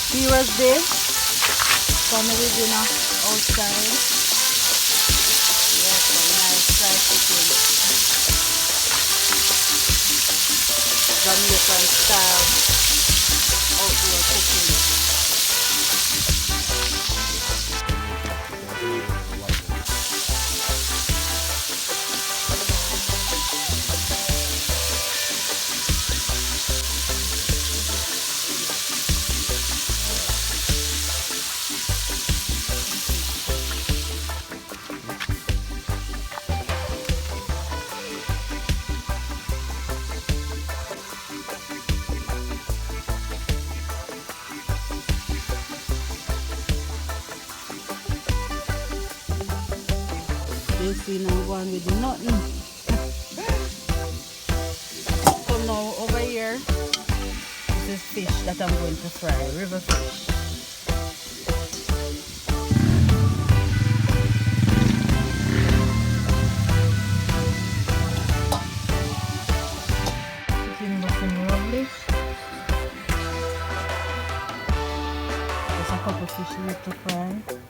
Heroes Day. Family dinner outside. Yes, some nice fried chicken. Jamaican style outdoor cooking. You see now one with nothing. So now over here, this is fish that I'm going to fry, river fish. Chicken looking lovely. There's a couple fish left to fry.